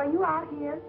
are you out here?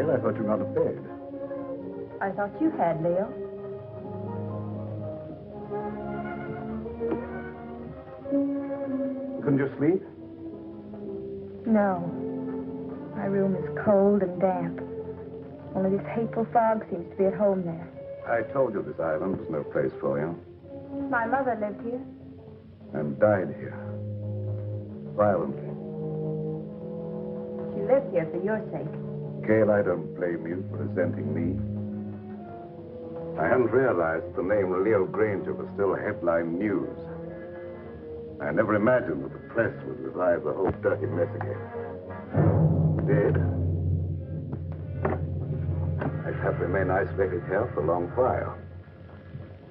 I thought you were not a bed. I thought you had, Leo. Couldn't you sleep? No. My room is cold and damp. Only this hateful fog seems to be at home there. I told you this island was no place for you. My mother lived here. And died here. Violently. She lived here for your sake. Gail, I don't blame you for resenting me. I hadn't realized the name Leo Grainger was still headline news. I never imagined that the press would revive the whole dirty mess again. It did. I have to remain isolated here for a long while.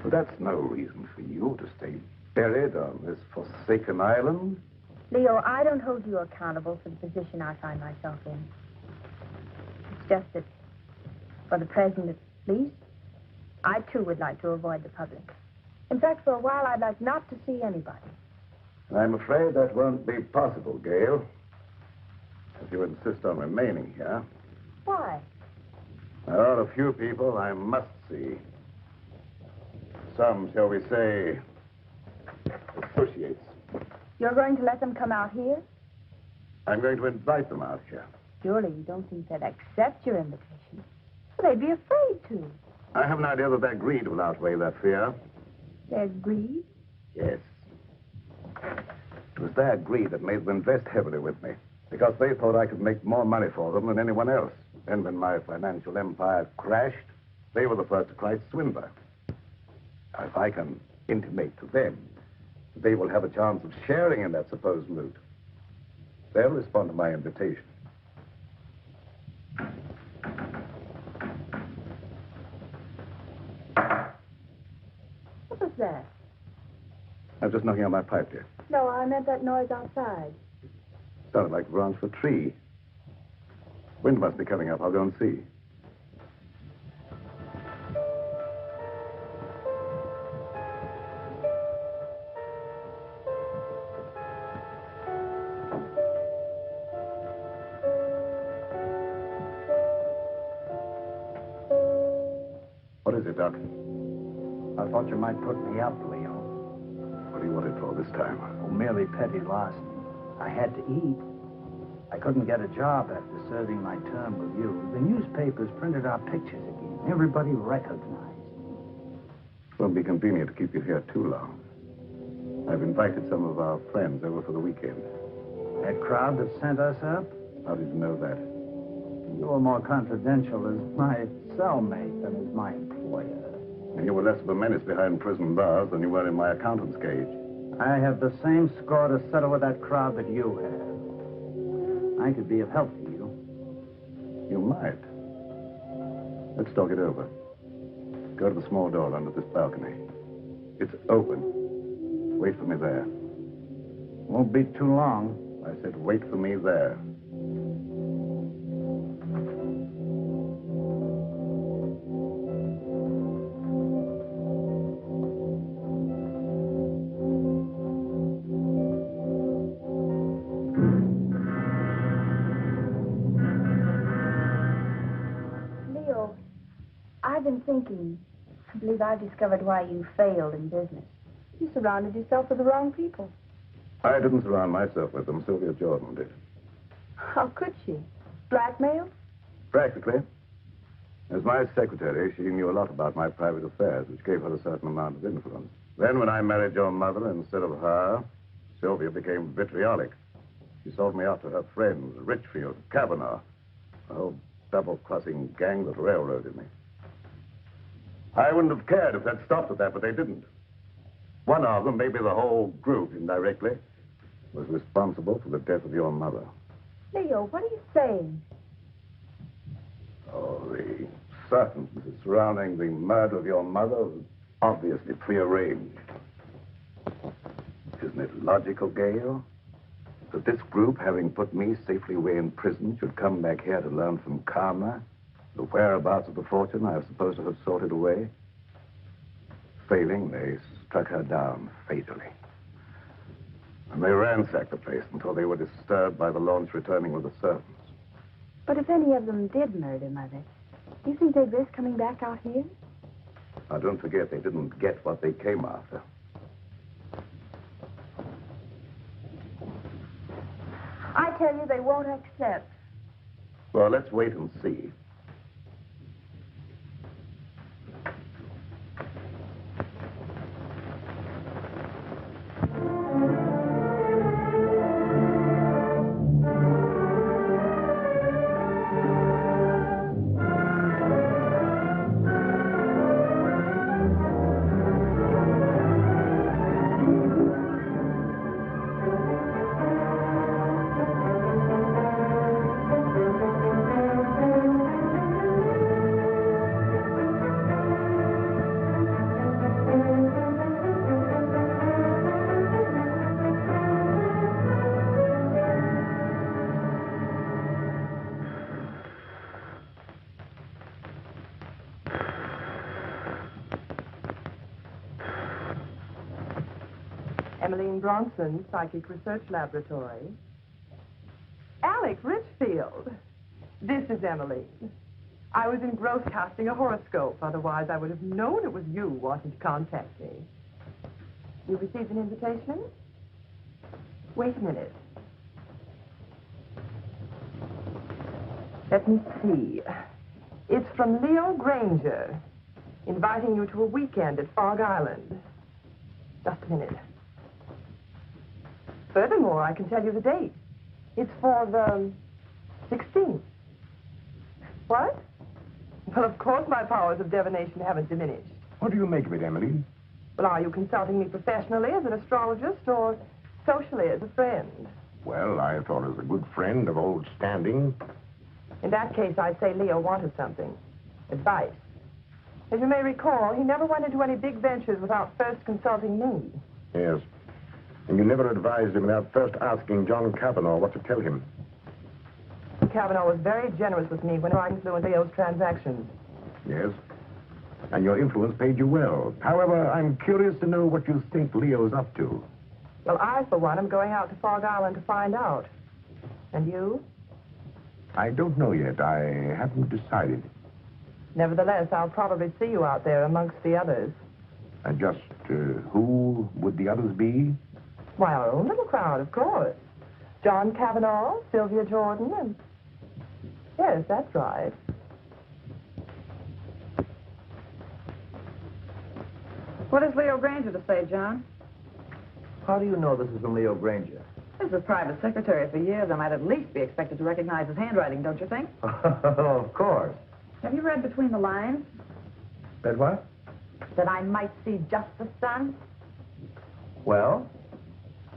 But that's no reason for you to stay buried on this forsaken island. Leo, I don't hold you accountable for the position I find myself in. It's just that, for the present at least, I too would like to avoid the public. In fact, for a while, I'd like not to see anybody. I'm afraid that won't be possible, Gail. If you insist on remaining here. Why? There are a few people I must see. Some, shall we say, associates. You're going to let them come out here? I'm going to invite them out here. Surely you don't think they'd accept your invitation. Well, they'd be afraid to. I have an idea that their greed will outweigh their fear. Their greed? Yes. It was their greed that made them invest heavily with me, because they thought I could make more money for them than anyone else. And when my financial empire crashed, they were the first to cry swindler. Now, if I can intimate to them that they will have a chance of sharing in that supposed loot, they'll respond to my invitation. What was that? I'm just knocking on my pipe, dear. No, I meant that noise outside. Sounded like the branch of a tree. Wind must be coming up. I'll go and see. What is it, Doc? I thought you might put me up, Leo. What do you want it for this time? Oh, merely petty larceny. I had to eat. I couldn't get a job after serving my term with you. The newspapers printed our pictures again. Everybody recognized. It won't be convenient to keep you here too long. I've invited some of our friends over for the weekend. That crowd that sent us up? How did you know that? You're more confidential as my cellmate than as my employer. And you were less of a menace behind prison bars than you were in my accountant's cage. I have the same score to settle with that crowd that you have. I could be of help to you. You might. Let's talk it over. Go to the small door under this balcony. It's open. Wait for me there. Won't be too long. I said wait for me there. I've been thinking, I believe I've discovered why you failed in business. You surrounded yourself with the wrong people. I didn't surround myself with them. Sylvia Jordan did. How could she? Blackmail? Practically. As my secretary, she knew a lot about my private affairs, which gave her a certain amount of influence. Then when I married your mother instead of her, Sylvia became vitriolic. She sold me out to her friends, Ritchfield, Kavanaugh, a whole double-crossing gang that railroaded me. I wouldn't have cared if they'd stopped at that, but they didn't. One of them, maybe the whole group indirectly, was responsible for the death of your mother. Leo, what are you saying? Oh, the circumstances surrounding the murder of your mother was obviously prearranged. Isn't it logical, Gail, that this group, having put me safely away in prison, should come back here to learn from Karma the whereabouts of the fortune I was supposed to have sorted away? Failing, they struck her down fatally. And they ransacked the place until they were disturbed by the launch returning with the servants. But if any of them did murder Mother, do you think they'd risk coming back out here? Now, don't forget they didn't get what they came after. I tell you, they won't accept. Well, let's wait and see. Emiline Bronson, Psychic Research Laboratory. Alec, Ritchfield. This is Emiline. I was engrossed casting a horoscope. Otherwise, I would have known it was you wanting to contact me. You received an invitation? Wait a minute. Let me see. It's from Leo Grainger, inviting you to a weekend at Fog Island. Just a minute. Furthermore, I can tell you the date. It's for the 16th. What? Well, of course my powers of divination haven't diminished. What do you make of it, Emily? Well, are you consulting me professionally as an astrologist or socially as a friend? Well, I thought as a good friend of old standing. In that case, I'd say Leo wanted something. Advice. As you may recall, he never went into any big ventures without first consulting me. Yes. And you never advised him without first asking John Kavanaugh what to tell him. Kavanaugh was very generous with me when I influenced Leo's transactions. Yes. And your influence paid you well. However, I'm curious to know what you think Leo's up to. Well, I, for one, am going out to Fog Island to find out. And you? I don't know yet. I haven't decided. Nevertheless, I'll probably see you out there amongst the others. And just who would the others be? Why, our own little crowd, of course. John Kavanaugh, Sylvia Jordan, and... Yes, that's right. What does Leo Grainger to say, John? How do you know this is from Leo Grainger? As a private secretary for years, I might at least be expected to recognize his handwriting, don't you think? Of course. Have you read between the lines? Read what? That I might see justice done? Well?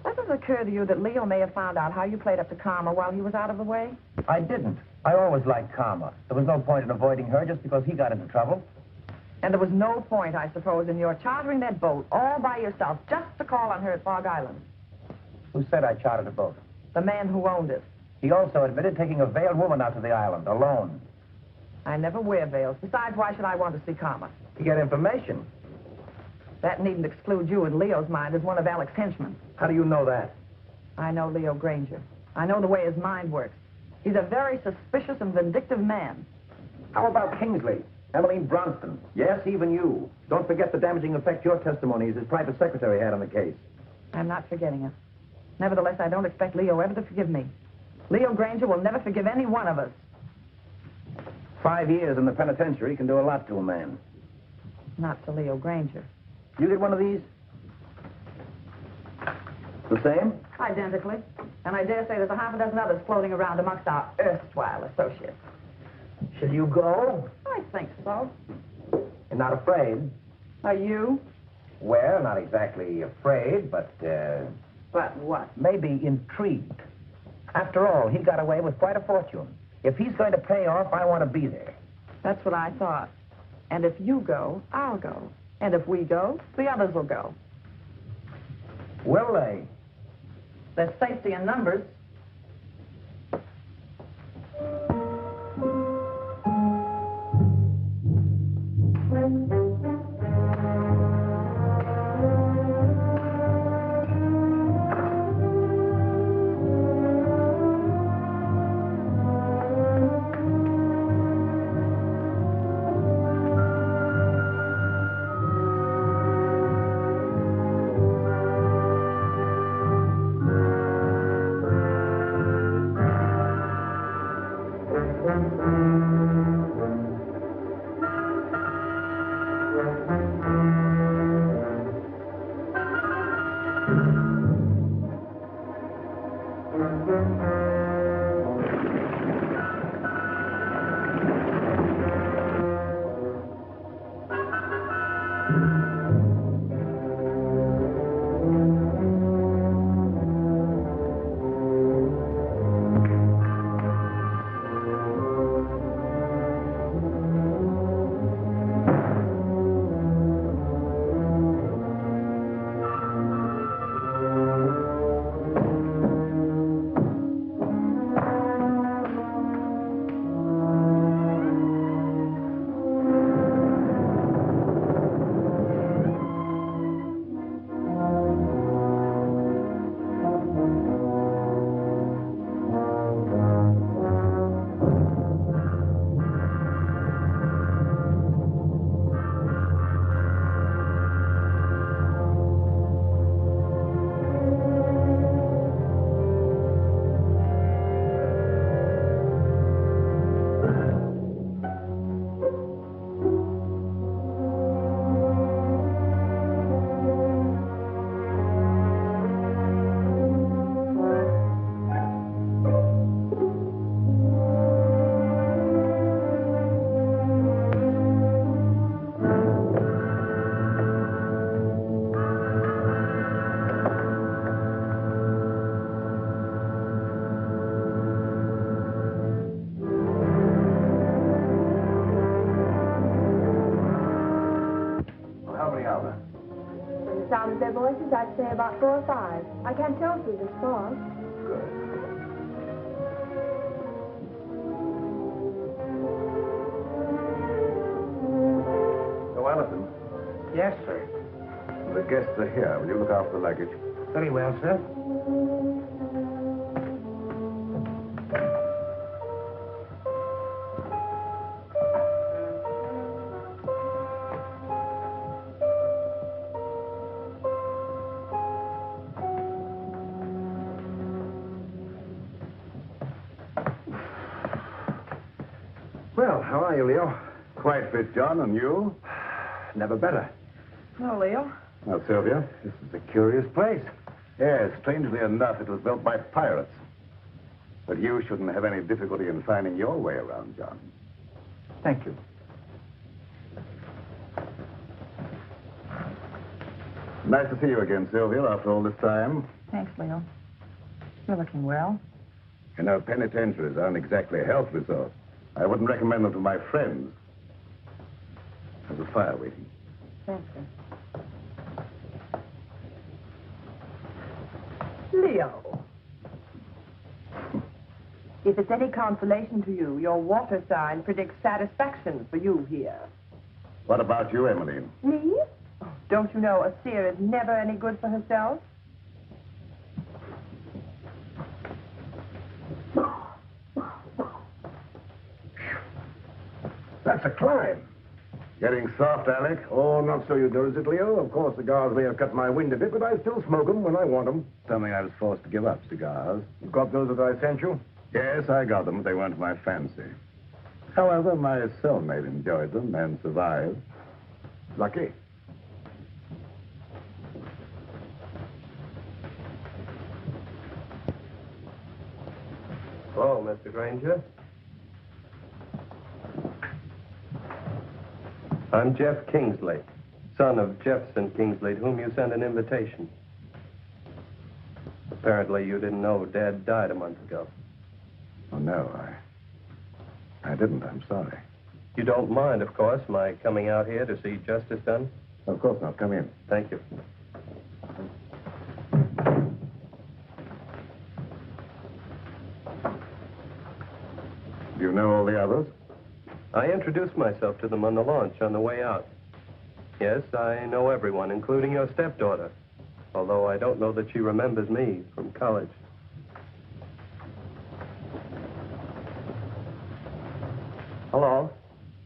Doesn't it occur to you that Leo may have found out how you played up to Karma while he was out of the way? I didn't. I always liked Karma. There was no point in avoiding her just because he got into trouble. And there was no point, I suppose, in your chartering that boat all by yourself just to call on her at Fog Island. Who said I chartered a boat? The man who owned it. He also admitted taking a veiled woman out to the island, alone. I never wear veils. Besides, why should I want to see Karma? To get information. That needn't exclude you in Leo's mind as one of Alec's henchmen. How do you know that? I know Leo Grainger. I know the way his mind works. He's a very suspicious and vindictive man. How about Kingsley? Emiline Bronston. Yes, even you. Don't forget the damaging effect your testimony as his private secretary had on the case. I'm not forgetting it. Nevertheless, I don't expect Leo ever to forgive me. Leo Grainger will never forgive any one of us. 5 years in the penitentiary can do a lot to a man. Not to Leo Grainger. You get one of these? The same? Identically. And I dare say there's a half a dozen others floating around amongst our erstwhile associates. Shall you go? I think so. You're not afraid? Are you? Well, not exactly afraid, but, But what? maybe intrigued. After all, he got away with quite a fortune. If he's going to pay off, I want to be there. That's what I thought. And if you go, I'll go. And if we go, the others will go. Will they? There's safety in numbers. Sound of their voices, I'd say about 4 or 5. I can't tell through this fog. Good. So, Allerton, Yes, sir. the guests are here. Will you look after the luggage? Very well, sir. Well, how are you, Leo? Quite fit, John, and you? Never better. No, Leo. Now, Sylvia, this is a curious place. Yes, strangely enough, it was built by pirates. But you shouldn't have any difficulty in finding your way around, John. Thank you. Nice to see you again, Sylvia, after all this time. Thanks, Leo. You're looking well. You know, penitentiaries aren't exactly health resorts. I wouldn't recommend them to my friends. There's a fire waiting. Thanks, sir. Leo. If it's any consolation to you, your water sign predicts satisfaction for you here. What about you, Emiline? Me? Oh, don't you know a seer is never any good for herself? That's a climb. Getting soft, Alec? Oh, not so you do, is it, Leo? Of course, cigars may have cut my wind a bit, but I still smoke them when I want them. Something I was forced to give up, cigars. You got those that I sent you? Yes, I got them. They weren't my fancy. However, my cellmate enjoyed them and survived. Lucky. Hello, Mr. Grainger. I'm Jeff Kingsley, son of Jefferson Kingsley, to whom you sent an invitation. Apparently, you didn't know Dad died a month ago. Oh, no, I didn't. I'm sorry. You don't mind, of course, my coming out here to see justice done? Of course not. Come in. Thank you. Do you know all the others? I introduced myself to them on the launch on the way out. Yes, I know everyone, including your stepdaughter, although I don't know that she remembers me from college. Hello.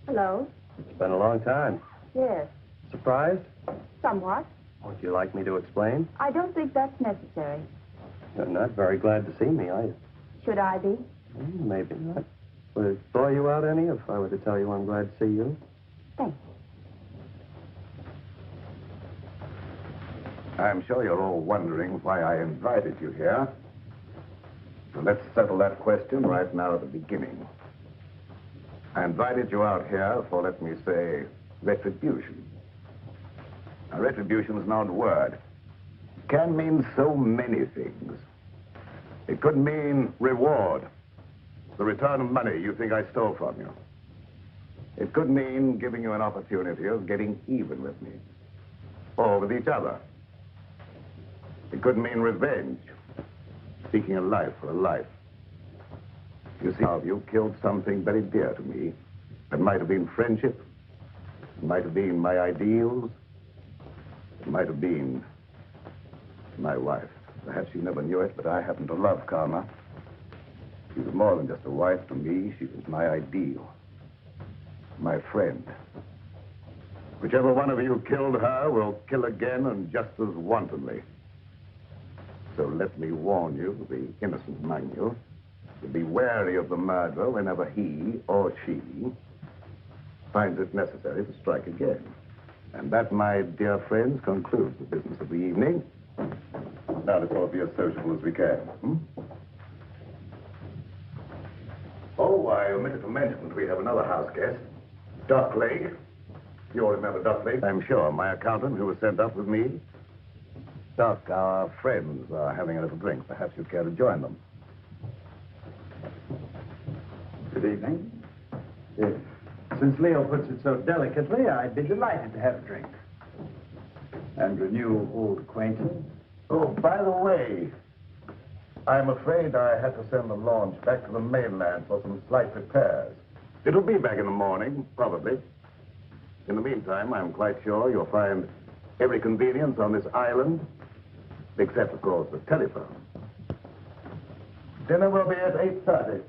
Hello. It's been a long time. Yes. Surprised? Somewhat. Would you like me to explain? I don't think that's necessary. You're not very glad to see me, are you? Should I be? Maybe not. Would it bore you out any if I were to tell you I'm glad to see you? Thanks. I'm sure you're all wondering why I invited you here. So let's settle that question right now at the beginning. I invited you out here for, let me say, retribution. Now, retribution is not a word. It can mean so many things. It could mean reward, the return of money you think I stole from you. It could mean giving you an opportunity of getting even with me, or with each other. It could mean revenge, seeking a life for a life. You see, you killed something very dear to me. It might have been friendship. It might have been my ideals. It might have been my wife. Perhaps you never knew it, but I happen to love Karma. She was more than just a wife to me. She was my ideal, my friend. Whichever one of you killed her will kill again and just as wantonly. So let me warn you, the innocent among you, to be wary of the murderer whenever he or she finds it necessary to strike again. And that, my dear friends, concludes the business of the evening. Now let's all be as sociable as we can. Oh, I omitted to mention that we have another house guest, Doc Lake. You all remember Doc Lake, I'm sure, my accountant who was sent up with me. Doc, our friends are having a little drink. Perhaps you'd care to join them. Good evening. Since Leo puts it so delicately, I'd be delighted to have a drink. And renew old acquaintance. Oh, by the way, I'm afraid I had to send the launch back to the mainland for some slight repairs. It'll be back in the morning, probably. In the meantime, I'm quite sure you'll find every convenience on this island, except, of course, the telephone. Dinner will be at 8:30.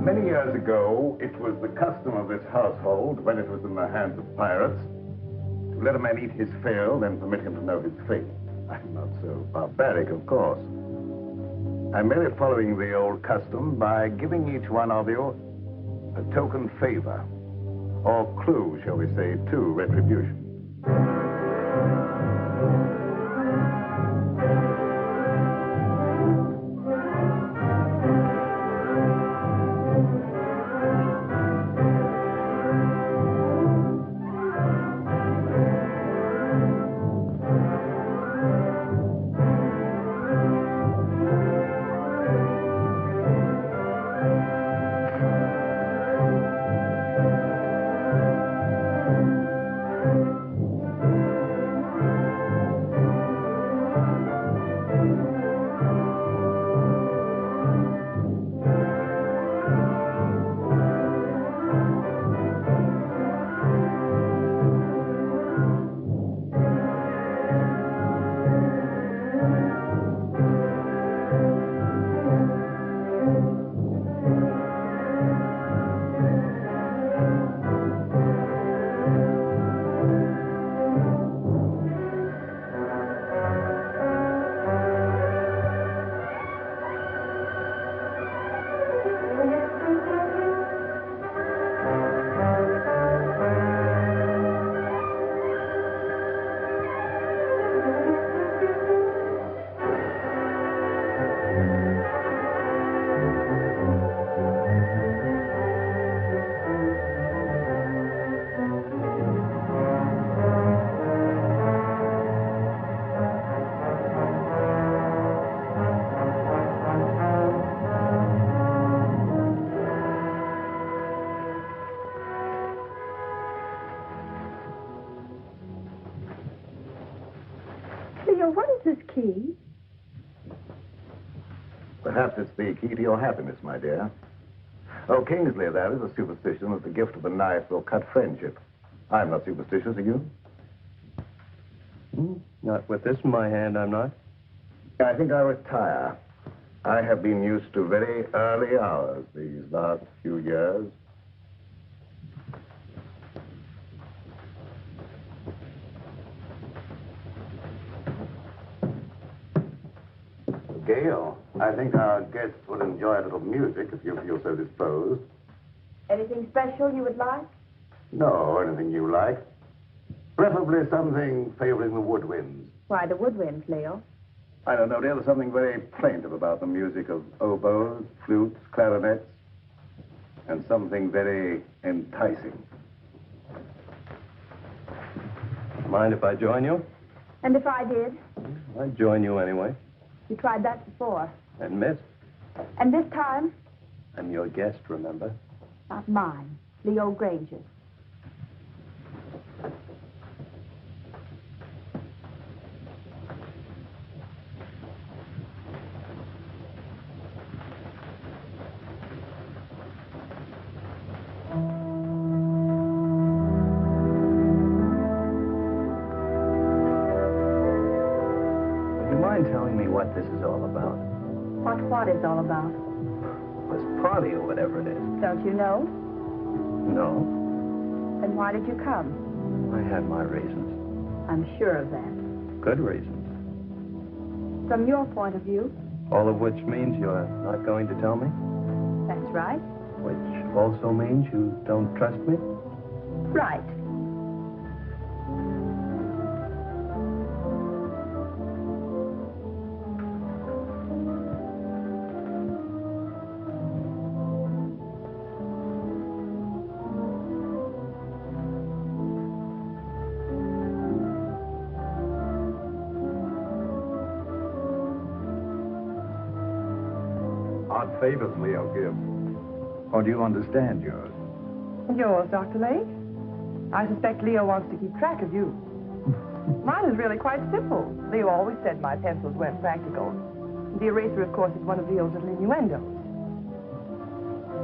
Many years ago, it was the custom of this household, when it was in the hands of pirates, to let a man eat his fill, then permit him to know his fate. I'm not so barbaric, of course. I'm merely following the old custom by giving each one of you a token favor, or clue, shall we say, to retribution. Leo, what is this key? Perhaps it's the key to your happiness, my dear. Oh, Kingsley, there is a superstition that the gift of a knife will cut friendship. I'm not superstitious, are you? Not with this in my hand, I'm not. I think I'll retire. I have been used to very early hours these last few years. Gail, I think our guests will enjoy a little music if you feel so disposed. Anything special you would like? No, anything you like. Preferably something favoring the woodwinds. Why, the woodwinds, Leo. I don't know, dear. There's something very plaintive about the music of oboes, flutes, clarinets, and something very enticing. Mind if I join you? And if I did? I'd join you anyway. You tried that before. And missed. And this time? I'm your guest, remember? Not mine. Leo Grainger. Telling me what this is all about. What is all about? This party or whatever it is. Don't you know? No. Then why did you come? I had my reasons. I'm sure of that. Good reasons. From your point of view? All of which means you're not going to tell me? That's right. Which also means you don't trust me? Right. Favors Leo gives. Or do you understand yours? Yours, Dr. Lake? I suspect Leo wants to keep track of you. Mine is really quite simple. Leo always said my pencils weren't practical. The eraser, of course, is one of Leo's little innuendos.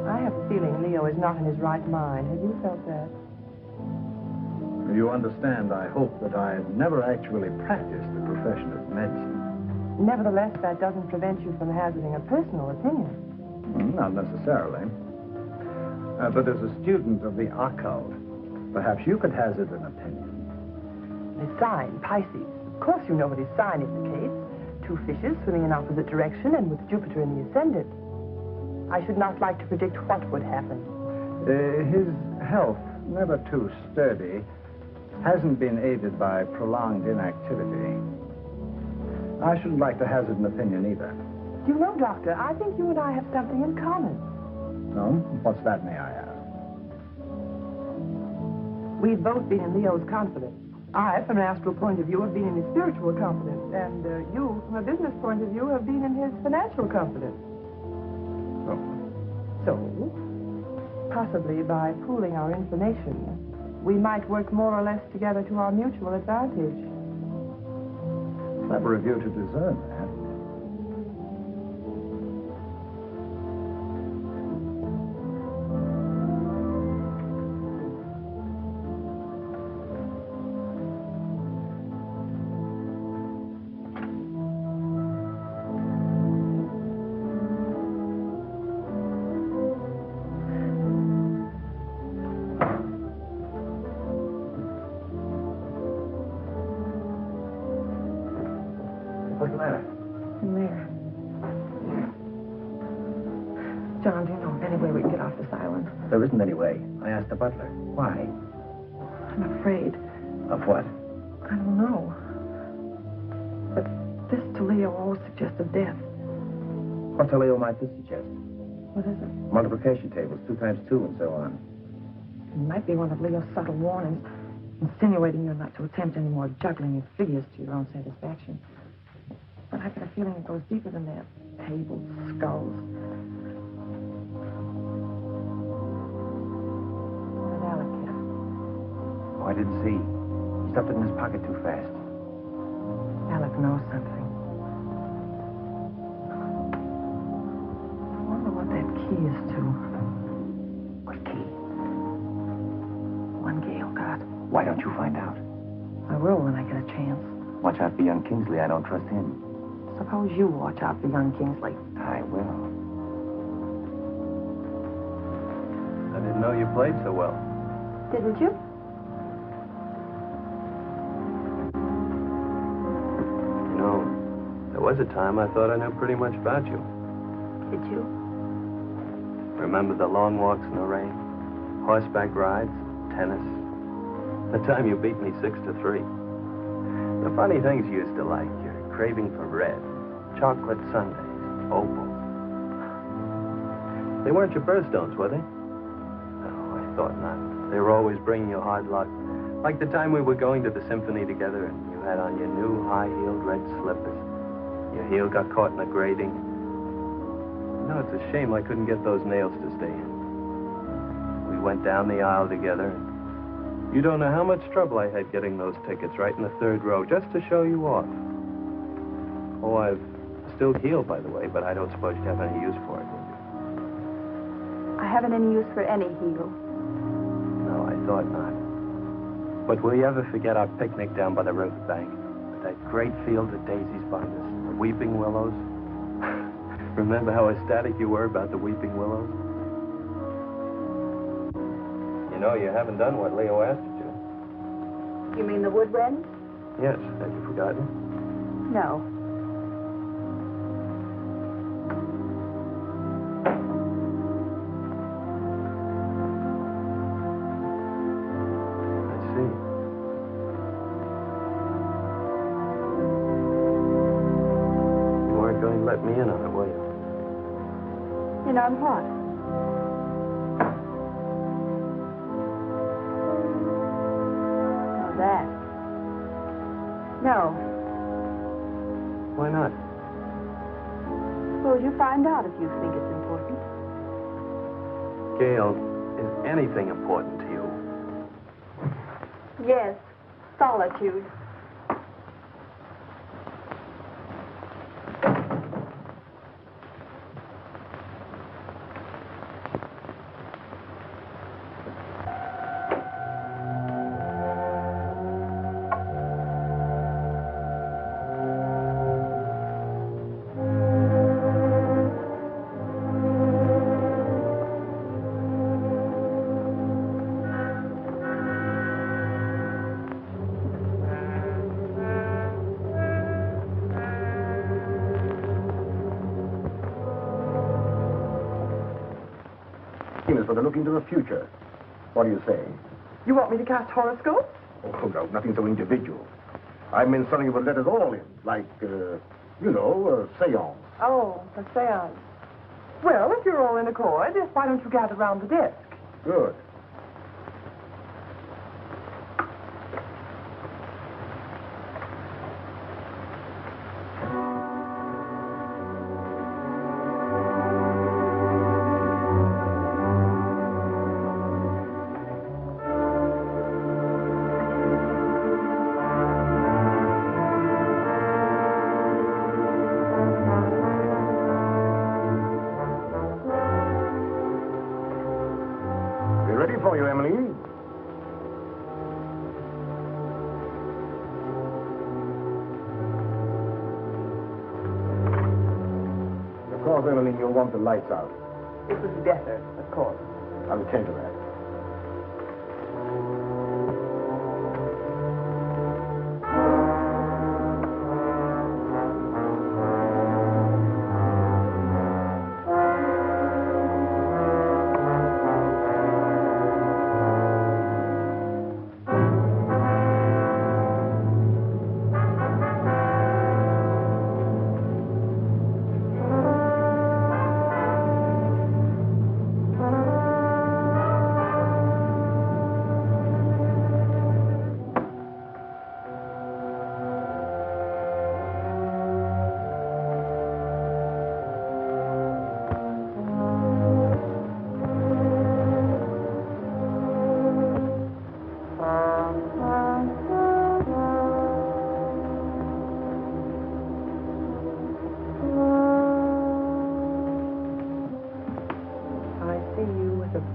I have a feeling Leo is not in his right mind. Have you felt that? You understand, I hope, that I've never actually practiced the profession of medicine. Nevertheless, that doesn't prevent you from hazarding a personal opinion. Not necessarily. But as a student of the occult, perhaps you could hazard an opinion. The sign, Pisces. Of course you know what his sign indicates. Two fishes swimming in opposite direction and with Jupiter in the ascendant. I should not like to predict what would happen. His health, never too sturdy, hasn't been aided by prolonged inactivity. I shouldn't like to hazard an opinion either. You know, Doctor, I think you and I have something in common. No? What's that, may I ask? We've both been in Leo's confidence. I, from an astral point of view, have been in his spiritual confidence. And you, from a business point of view, have been in his financial confidence. Oh. So, possibly by pooling our information, we might work more or less together to our mutual advantage. Clever of you to discern that. What's the matter? In there. John, do you know of any way we can get off this island? There isn't any way. I asked the butler. Why? I'm afraid. Of what? I don't know. But this to Leo always suggested death. What to Leo might this suggest? What is it? Multiplication tables, 2 times 2, and so on. It might be one of Leo's subtle warnings, insinuating you're not to attempt any more juggling of figures to your own satisfaction. But I get a feeling it goes deeper than that. Tables, skulls. What did Alec get? Oh, I didn't see. He stuffed it in his pocket too fast. Alec knows something. I wonder what that key is to. What key? One Gail got. Why don't you find out? I will when I get a chance. Watch out for young Kingsley. I don't trust him. Suppose you watch out for young Kingsley. I will. I didn't know you played so well. Didn't you? You know, there was a time I thought I knew pretty much about you. Did you? Remember the long walks in the rain? Horseback rides? Tennis? The time you beat me 6-3. The funny things you used to like. Your craving for red. Chocolate sundaes. Opal. They weren't your birthstones, were they? No, I thought not. They were always bringing you hard luck. Like the time we were going to the symphony together and you had on your new high-heeled red slippers. Your heel got caught in the grating. You know, it's a shame I couldn't get those nails to stay in. We went down the aisle together. You don't know how much trouble I had getting those tickets right in the third row just to show you off. Oh, I've still healed, by the way, but I don't suppose you'd have any use for it, would you? I haven't any use for any heel. No, I thought not. But will you ever forget our picnic down by the riverbank? With that great field of daisies behind us, the weeping willows? Remember how ecstatic you were about the weeping willows? You know, you haven't done what Leo asked you to. You mean the woodwind? Yes, have you forgotten? No. I see. You weren't going to let me in on it, were you? In on what? That. No. Why not? Suppose you find out if you think it's important. Gail, is anything important to you? Yes. Solitude. For the look into the future. What do you say? You want me to cast horoscopes? Oh, no, nothing so individual. I meant something you would let us all in, like, a seance. Oh, a seance. Well, if you're all in accord, why don't you gather round the desk? Good. For you, Emiline. Of course, Emiline, you'll want the lights out. It would be better, of course. I'll attend to that.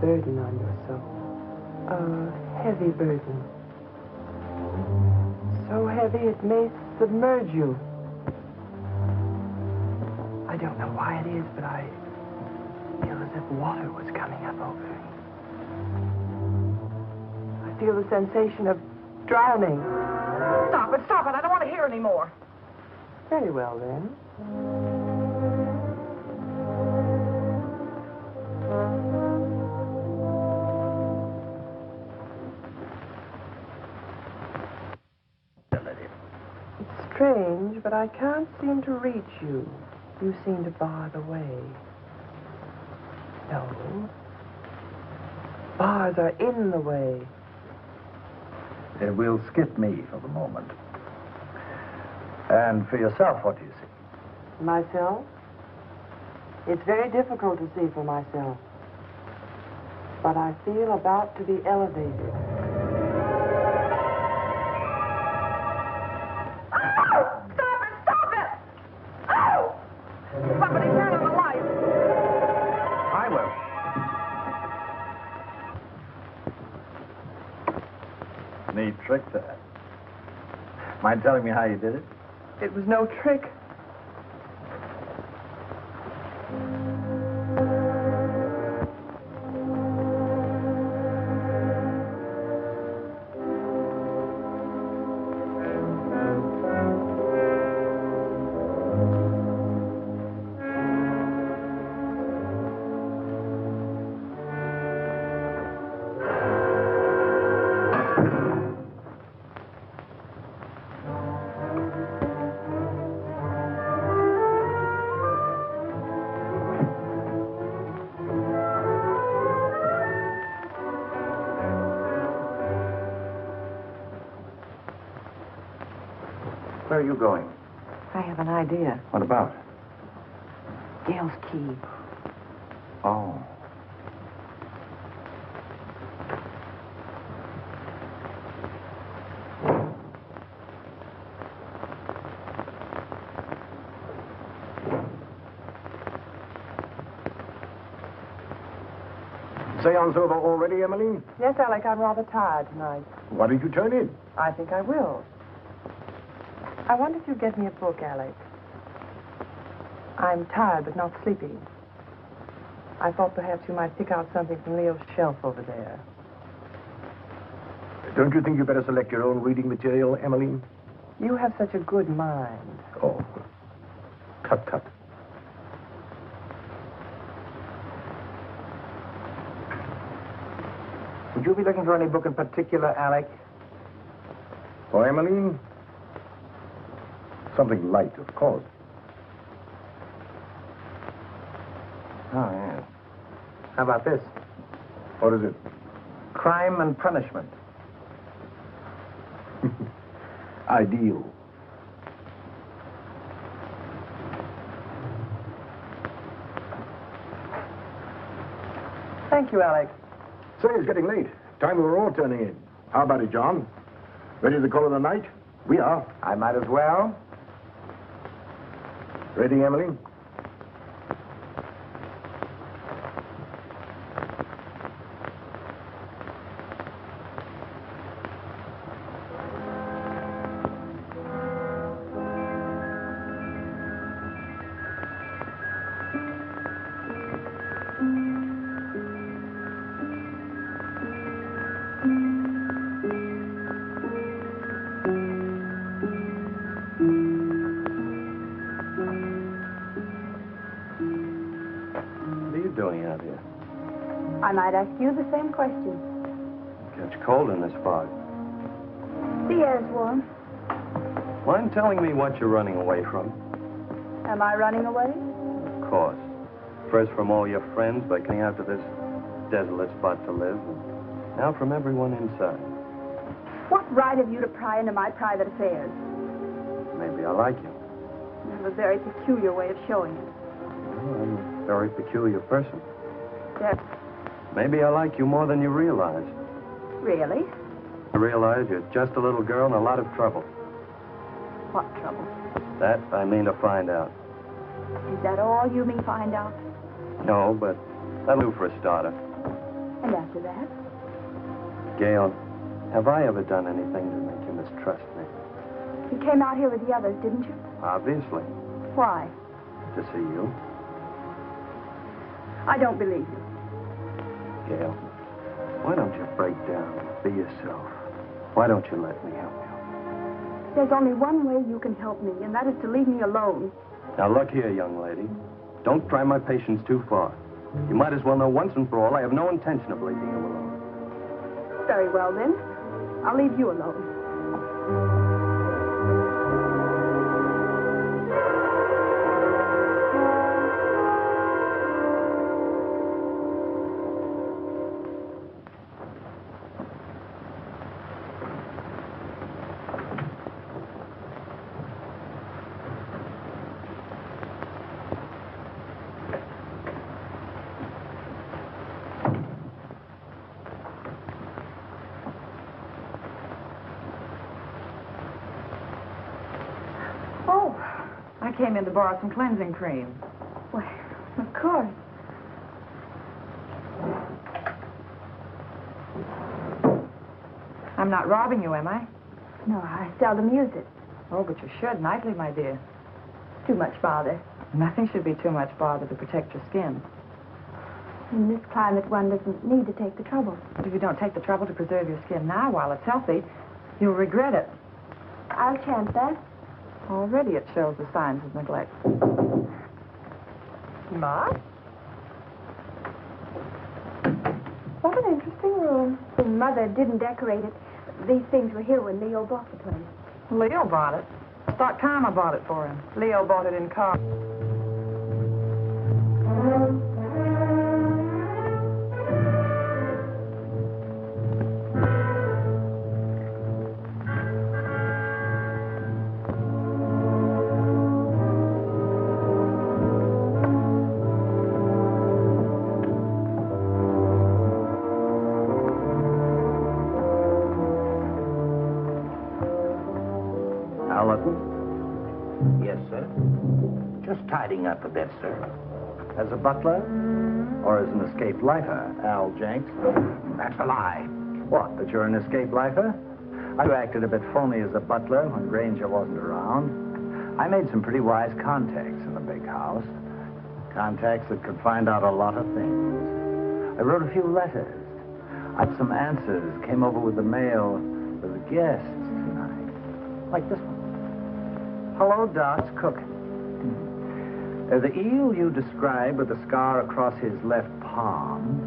burden on your soul. A heavy burden. So heavy it may submerge you. I don't know why it is, but I feel as if water was coming up over me. I feel the sensation of drowning. Stop it, stop it. I don't want to hear any more. Very well, then. It's strange, but I can't seem to reach you. You seem to bar the way. No. Bars are in the way. We'll skip me for the moment. And for yourself, what do you see? Myself? It's very difficult to see for myself. But I feel about to be elevated. Somebody turn on the light. I will. Neat trick, that. Mind telling me how you did it? It was no trick. Where are you going? I have an idea. What about? Gail's key. Oh. Seance over already, Emiline? Yes, Alec, I'm rather tired tonight. Why did you turn in? I think I will. I wonder if you'd get me a book, Alec. I'm tired, but not sleepy. I thought perhaps you might pick out something from Leo's shelf over there. Don't you think you better select your own reading material, Emiline? You have such a good mind. Oh. Tut, tut. Would you be looking for any book in particular, Alec? For Emiline? Something light, of course. Oh, yeah. How about this? What is it? Crime and Punishment. Ideal. Thank you, Alec. Say, it's getting late. Time we were all turning in. How about it, John? Ready to call it a night? We are. I might as well. Ready, Emily? I might ask you the same question. Gets cold in this fog. The air's warm. Mind telling me what you're running away from? Am I running away? Of course. First from all your friends by coming out to this desolate spot to live, and now from everyone inside. What right have you to pry into my private affairs? Maybe I like you. You have a very peculiar way of showing it. Well, I'm a very peculiar person. Yes. Maybe I like you more than you realize. Really? I realize you're just a little girl in a lot of trouble. What trouble? That I mean to find out. Is that all you mean find out? No, but that'll do for a starter. And after that? Gail, have I ever done anything to make you mistrust me? You came out here with the others, didn't you? Obviously. Why? To see you. I don't believe you. Gail, why don't you break down and be yourself? Why don't you let me help you? There's only one way you can help me, and that is to leave me alone. Now, look here, young lady. Don't try my patience too far. You might as well know once and for all I have no intention of leaving you alone. Very well, then. I'll leave you alone. I came in to borrow some cleansing cream. Why, of course. I'm not robbing you, am I? No, I seldom use it. Oh, but you should nightly, my dear. Too much bother. Nothing should be too much bother to protect your skin. In this climate, one doesn't need to take the trouble. But if you don't take the trouble to preserve your skin now while it's healthy, you'll regret it. I'll chance that. Already it shows the signs of neglect. Ma? What an interesting room. Mother didn't decorate it. These things were here when Leo bought the place. Leo bought it. I thought Karma bought it for him. Leo bought it in car. Tidying up a bit, sir. As a butler? Or as an escaped lifer, Al Jenks? That's a lie. What, that you're an escaped lifer? You acted a bit phony as a butler when Grainger wasn't around. I made some pretty wise contacts in the big house. Contacts that could find out a lot of things. I wrote a few letters. I had some answers. Came over with the mail for the guests tonight. Like this one. Hello, Doc's cooking. The eel you describe with the scar across his left palm.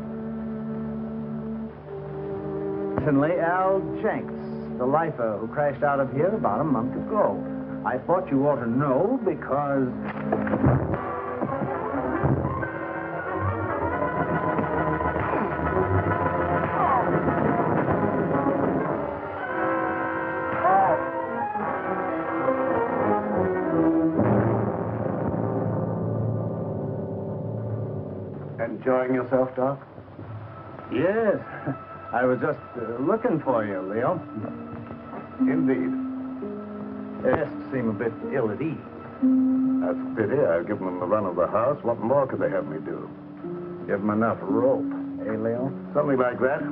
Certainly Al Jenks, the lifer who crashed out of here about a month ago. I thought you ought to know because... Enjoying yourself, Doc? Yes. I was just looking for you, Leo. Indeed. Guests seem a bit ill at ease. That's a pity. I've given them the run of the house. What more could they have me do? Give them enough rope, eh, Leo? Something like that.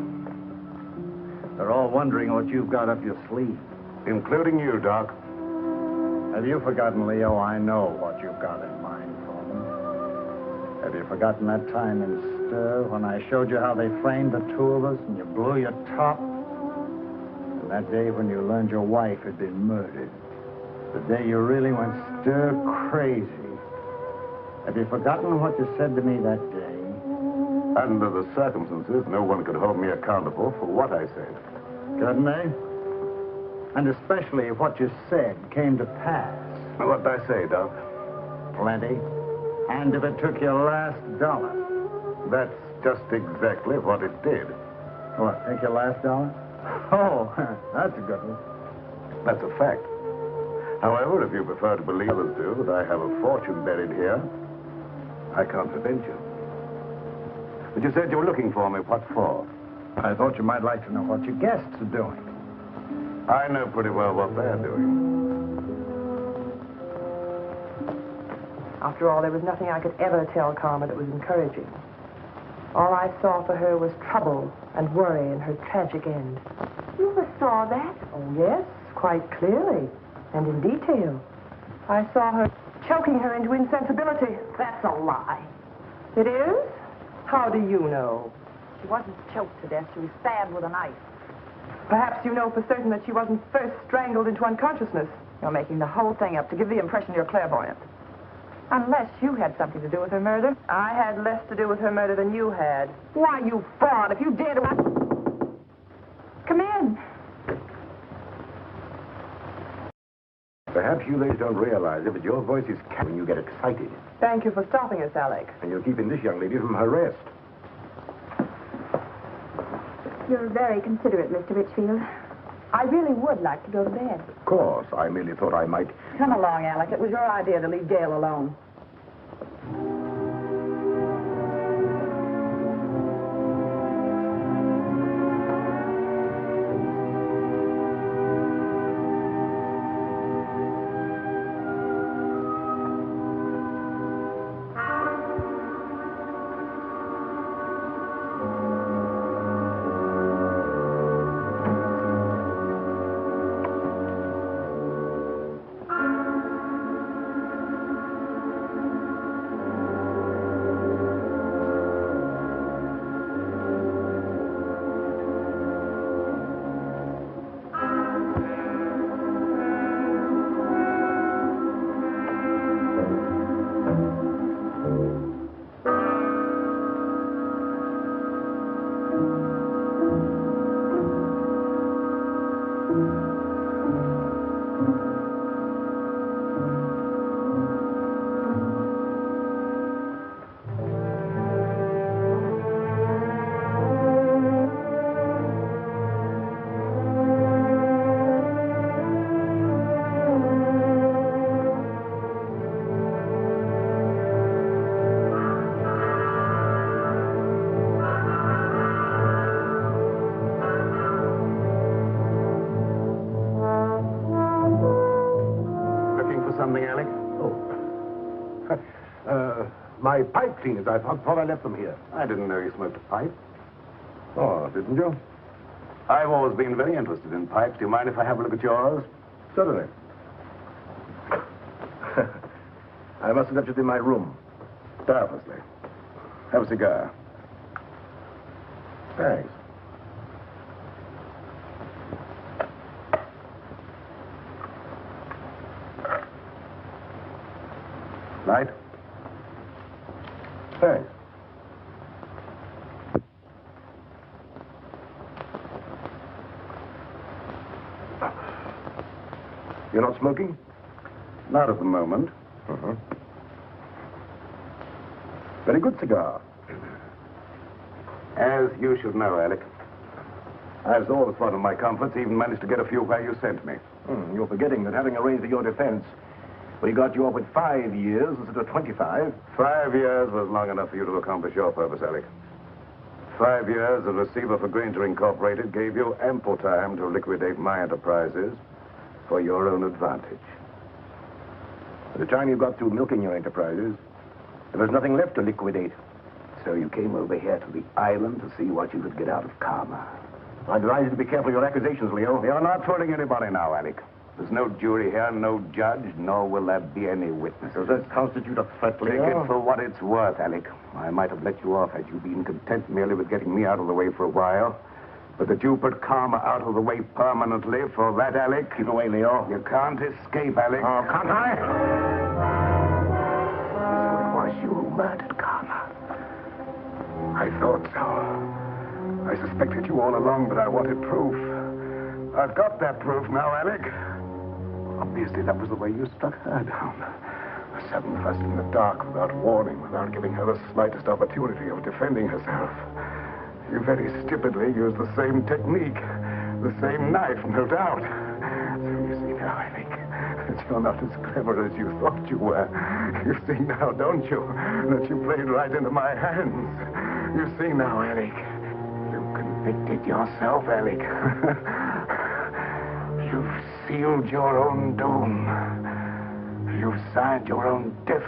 They're all wondering what you've got up your sleeve. Including you, Doc. Have you forgotten, Leo? I know what you've got in mind for them. Have you forgotten that time in Stir when I showed you how they framed the two of us and you blew your top? And that day when you learned your wife had been murdered. The day you really went stir crazy. Have you forgotten what you said to me that day? Under the circumstances, no one could hold me accountable for what I said. Couldn't they? And especially if what you said came to pass. What'd I say, Doc? Plenty. And if it took your last dollar. That's just exactly what it did. What, take your last dollar? Oh, that's a good one. That's a fact. However, if you prefer to believe others do that I have a fortune buried here, I can't prevent you. But you said you were looking for me. What for? I thought you might like to know what your guests are doing. I know pretty well what they're doing. After all, there was nothing I could ever tell Karma that was encouraging. All I saw for her was trouble and worry and her tragic end. You saw that? Oh, yes, quite clearly and in detail. I saw her choking her into insensibility. That's a lie. It is? How do you know? She wasn't choked to death. She was stabbed with a knife. Perhaps you know for certain that she wasn't first strangled into unconsciousness. You're making the whole thing up to give the impression you're clairvoyant. Unless you had something to do with her murder. I had less to do with her murder than you had. Why, you fraud, if you dare to... Come in. Perhaps you ladies don't realize it, but your voice is when you get excited. Thank you for stopping us, Alec. And you're keeping this young lady from her rest. You're very considerate, Mr. Ritchfield. I really would like to go to bed. Of course, I merely thought I might... Come along, Alec. It was your idea to leave Gail alone. My pipe cleaners. I thought I left them here. I didn't know you smoked a pipe. Oh, didn't you? I've always been very interested in pipes. Do you mind if I have a look at yours? Certainly. I must have left it in my room. Doubtlessly. Have a cigar. Thanks. Light? Thanks. You're not smoking? Not at the moment. Uh-huh. Very good cigar. As you should know, Alec, I've always thought of my comforts, even managed to get a few where you sent me. You're forgetting that having arranged for your defense, we got you off with 5 years instead of 25. 5 years was long enough for you to accomplish your purpose, Alec. 5 years as receiver for Grainger Incorporated gave you ample time to liquidate my enterprises for your own advantage. By the time you got through milking your enterprises, there was nothing left to liquidate. So you came over here to the island to see what you could get out of karma. I advise you to be careful of your accusations, Leo. You're not fooling anybody now, Alec. There's no jury here, no judge, nor will there be any witnesses. Does that constitute a threat, Leo? Take it for what it's worth, Alec. I might have let you off had you been content merely with getting me out of the way for a while. But that you put karma out of the way permanently, for that, Alec... Keep away, Leo. You can't escape, Alec. Oh, can't I? So it was you who murdered karma. I thought so. I suspected you all along, but I wanted proof. I've got that proof now, Alec. Obviously, that was the way you struck her down. A sudden fuss in the dark, without warning, without giving her the slightest opportunity of defending herself. You very stupidly used the same technique. The same knife, no doubt. So you see now, Alec, that you're not as clever as you thought you were. You see now, don't you, that you played right into my hands. You see now, Alec. You convicted yourself, Alec. You've sealed your own doom. You've signed your own death.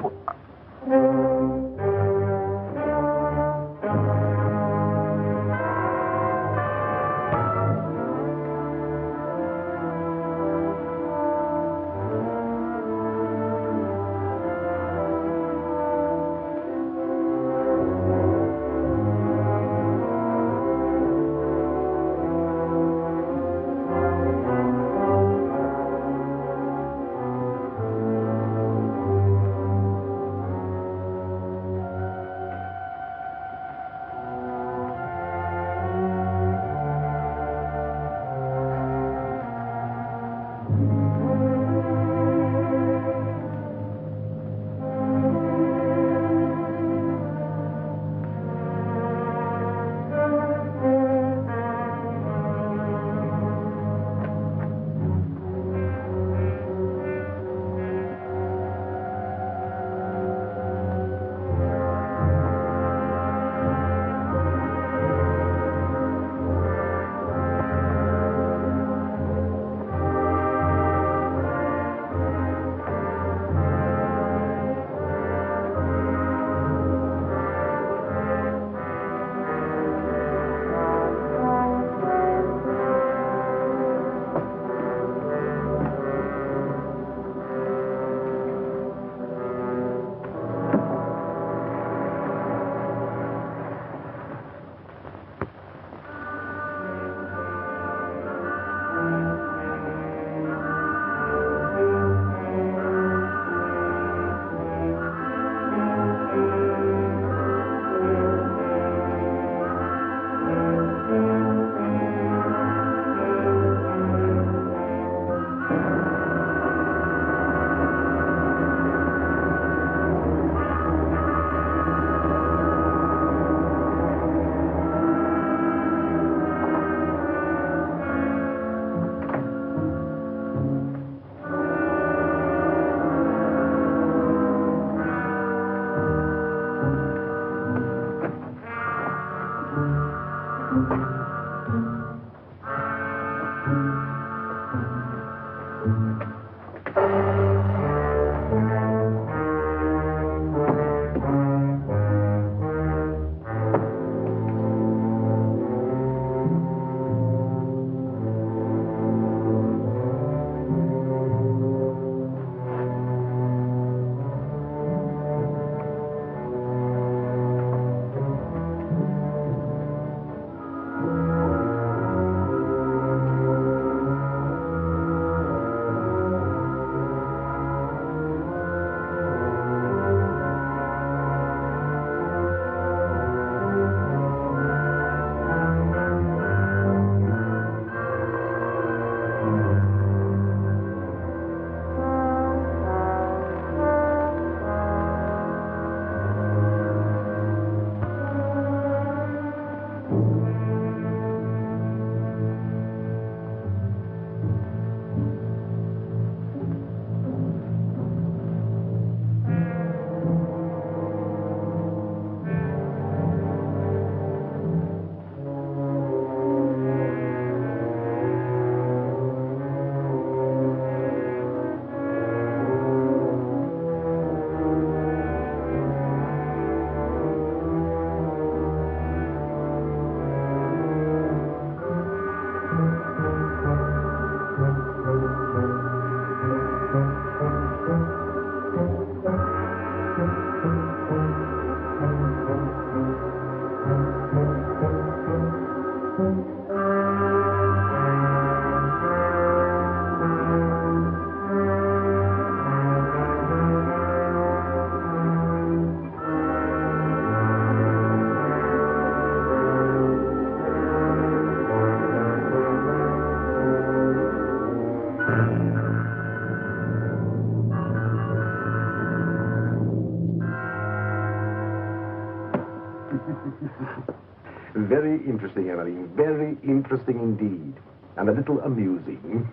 Very interesting, Emiline. Very interesting indeed. And a little amusing.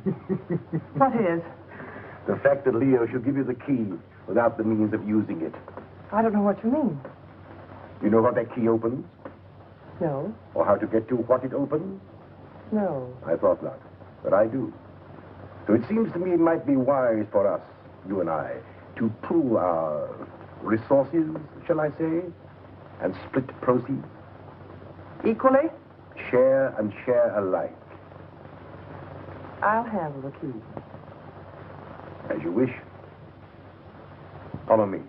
What is? The fact that Leo should give you the key without the means of using it. I don't know what you mean. You know what that key opens? No. Or how to get to what it opens? No. I thought not. But I do. So it seems to me it might be wise for us, you and I, to pool our resources, shall I say, and split proceeds. Equally? Share and share alike. I'll handle the key. As you wish. Follow me.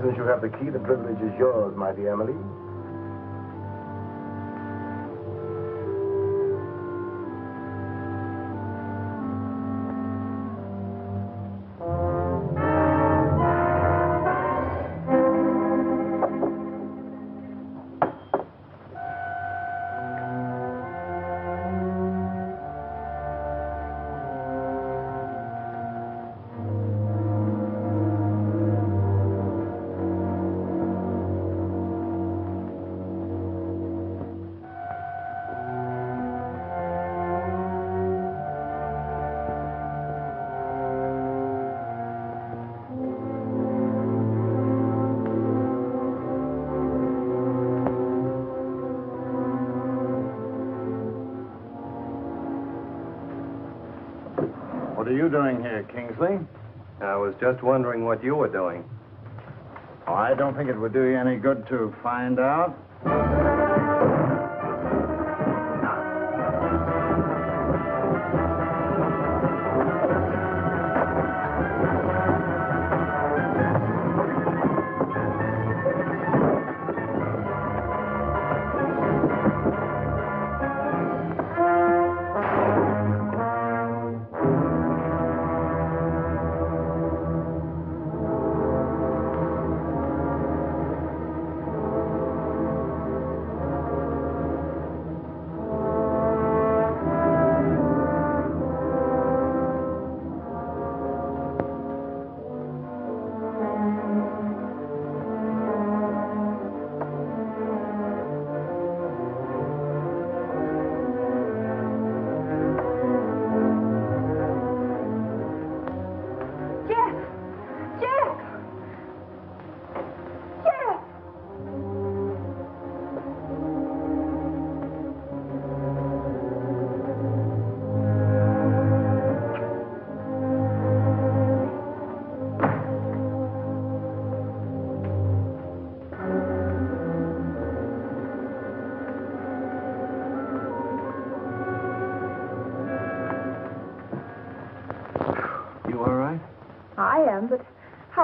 Since you have the key, the privilege is yours, my dear Emily. What are you doing here, Kingsley? I was just wondering what you were doing. Oh, I don't think it would do you any good to find out.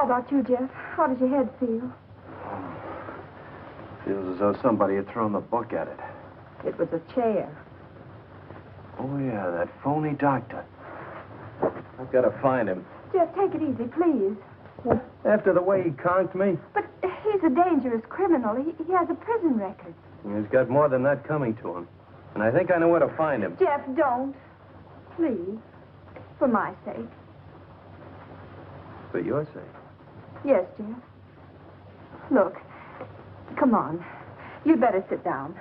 about you, Jeff? How does your head feel? Feels as though somebody had thrown the book at it. It was a chair. Oh, yeah, that phony doctor. I've got to find him. Jeff, take it easy, please. After the way he conked me, But he's a dangerous criminal. He has a prison record. he's got more than that coming to him. And I think I know where to find him. Jeff, don't. Please. For my sake. For your sake. Yes, Jeff. Look. Come on. You'd better sit down.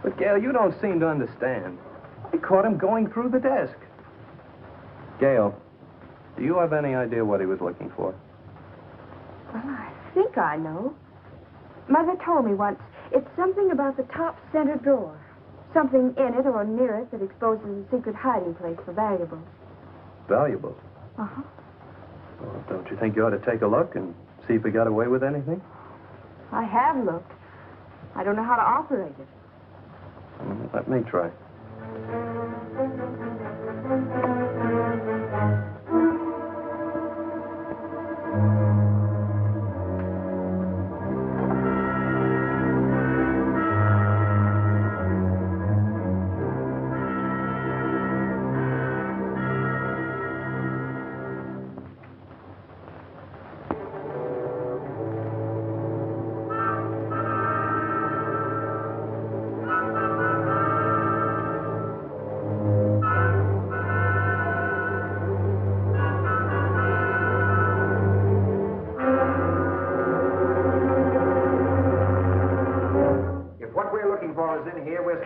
But, Gail, you don't seem to understand. I caught him going through the desk. Gail, do you have any idea what he was looking for? Well, I think I know. Mother told me once it's something about the top center drawer. Something in it or near it that exposes a secret hiding place for valuables. Valuables? Uh-huh. Well, don't you think you ought to take a look and see if he got away with anything? I have looked. I don't know how to operate it. Let me try.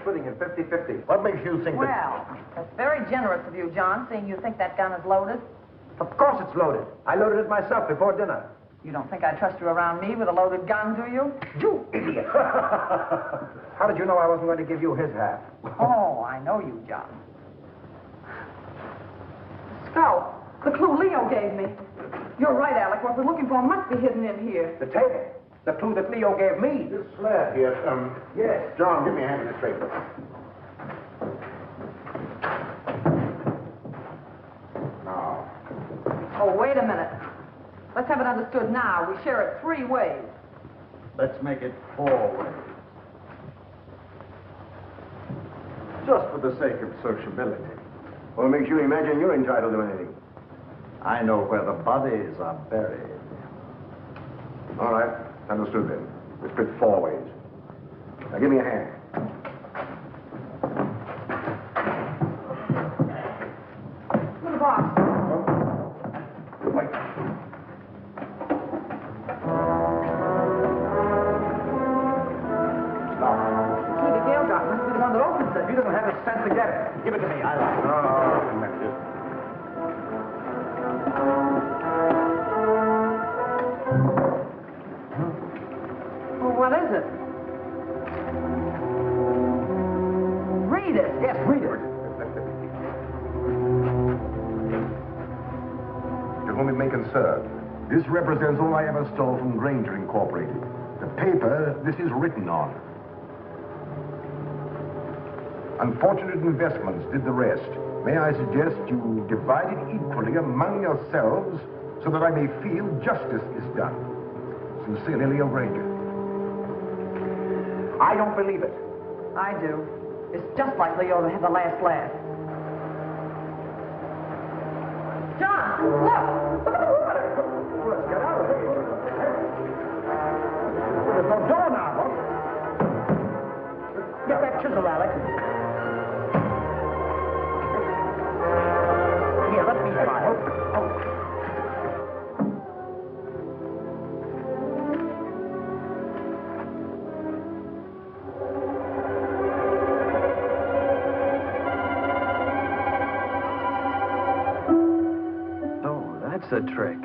Splitting it 50-50. What makes you think Well, that's very generous of you, John, seeing you think that gun is loaded. Of course it's loaded. I loaded it myself before dinner. You don't think I trust you around me with a loaded gun, do you? You idiot! How did you know I wasn't going to give you his half? Oh, I know you, John. Scout, the clue Leo gave me. You're right, Alec. What we're looking for must be hidden in here. The table. The clue that Leo gave me. This slab here, Yes. John, give me a hand in this paper. Now. Oh, wait a minute. Let's have it understood now. We share it 3 ways. Let's make it 4 ways. Just for the sake of sociability. What makes you imagine you're entitled to anything? I know where the bodies are buried. All right. Understood then. We split 4 ways. Now give me a hand. To the box. Wait. Stop. The key to Gail got must be the one that opens it. He doesn't have the sense to get it. Give it to me. I like it. Oh, wait a minute. What is it? Read it. Yes, read it. To whom it may concern, this represents all I ever stole from Grainger Incorporated. The paper this is written on. Unfortunate investments did the rest. May I suggest you divide it equally among yourselves so that I may feel justice is done. Sincerely, Leo Grainger. I don't believe it. I do. It's just like Leo to have the last laugh. John, look! Let's get out of here. There's no door now. Get that chisel, Alec. Here, let me try it. That's a trick.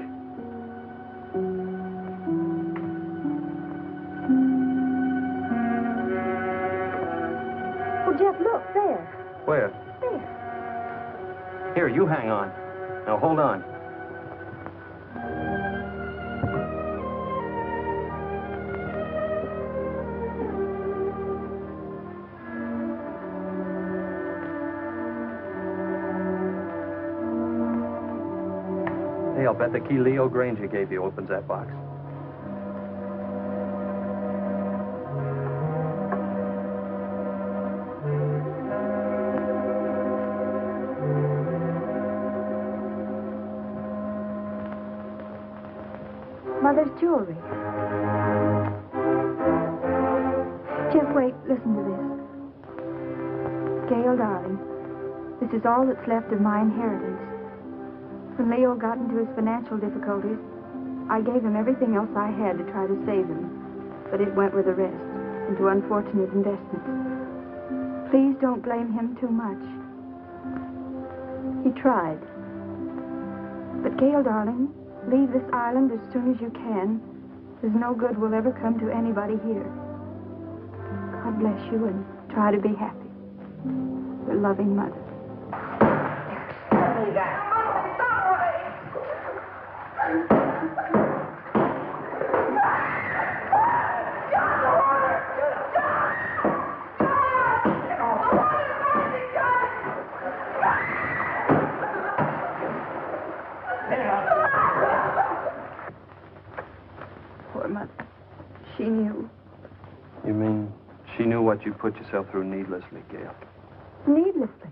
Oh, Jeff, look, there. Where? There. Here, you hang on. Now, hold on. Hey, I'll bet the key Leo Grainger gave you opens that box. Mother's jewelry. Jeff, wait, listen to this. Gail, darling, this is all that's left of my inheritance. When Leo got into his financial difficulties, I gave him everything else I had to try to save him. But it went with the rest, into unfortunate investments. Please don't blame him too much. He tried. But Gail, darling, leave this island as soon as you can. There's no good will ever come to anybody here. God bless you and try to be happy. Your loving mother. Poor mother. She knew. You mean she knew what you put yourself through needlessly, Gail? Needlessly.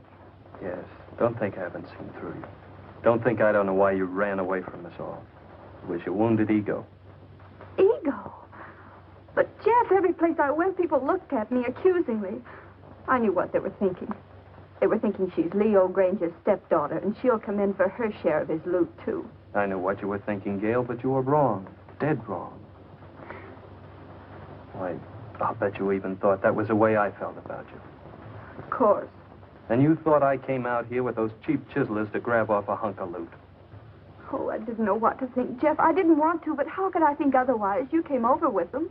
Yes. Don't think I haven't seen through you. Don't think I don't know why you ran away from us all. It was your wounded ego. Ego? But, Jeff, every place I went, people looked at me accusingly. I knew what they were thinking. They were thinking she's Leo Grainger's stepdaughter, and she'll come in for her share of his loot, too. I know what you were thinking, Gail, but you were wrong. Dead wrong. Why, I'll bet you even thought that was the way I felt about you. Of course. And you thought I came out here with those cheap chiselers to grab off a hunk of loot. Oh, I didn't know what to think, Jeff. I didn't want to, but how could I think otherwise? You came over with them.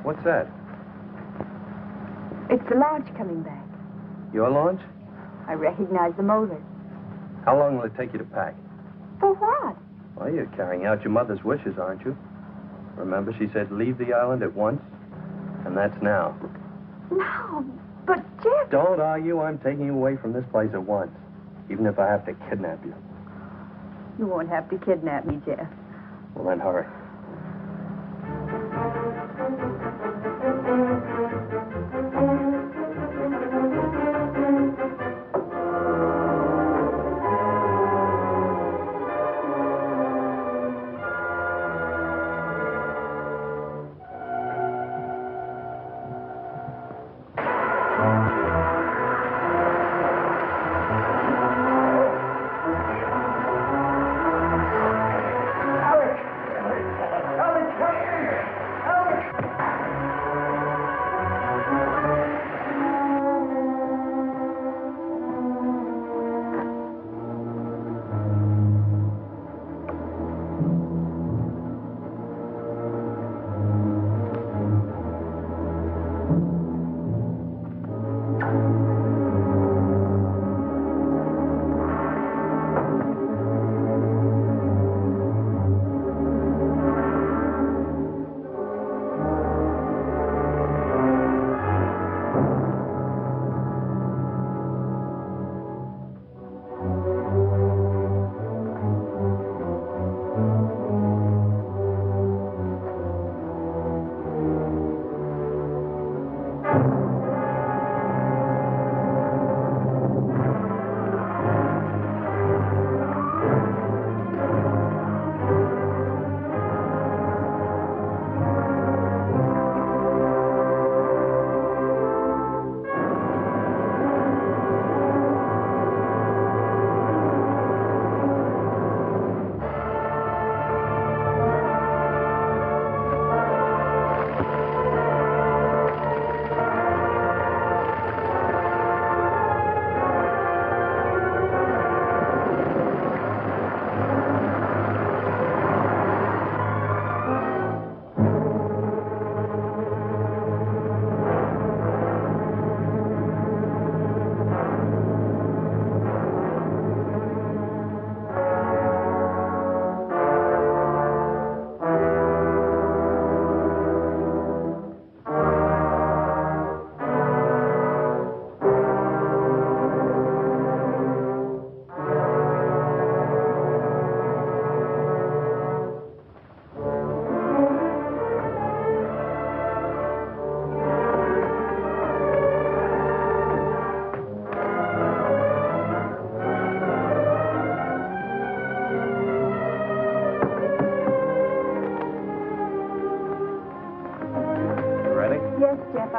What's that? It's the launch coming back. Your launch? I recognize the motor. How long will it take you to pack? For what? Well, you're carrying out your mother's wishes, aren't you? Remember, she said leave the island at once? And that's now. No, but Jeff... Don't argue. I'm taking you away from this place at once. Even if I have to kidnap you. You won't have to kidnap me, Jeff. Well, then hurry. Alec!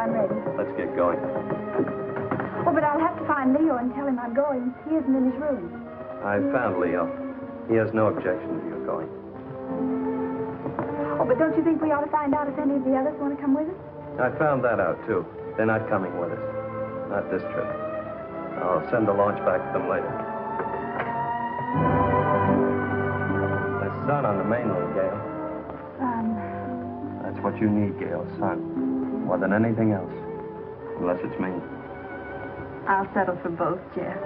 I'm ready. Let's get going. Oh, but I'll have to find Leo and tell him I'm going. He isn't in his room. I found Leo. He has no objection to you going. Oh, but don't you think we ought to find out if any of the others want to come with us? I found that out, too. They're not coming with us. Not this trip. I'll send the launch back to them later. There's sun on the mainland, Gail. That's what you need, Gail, sun. More than anything else. Unless it's me. I'll settle for both, Jeff.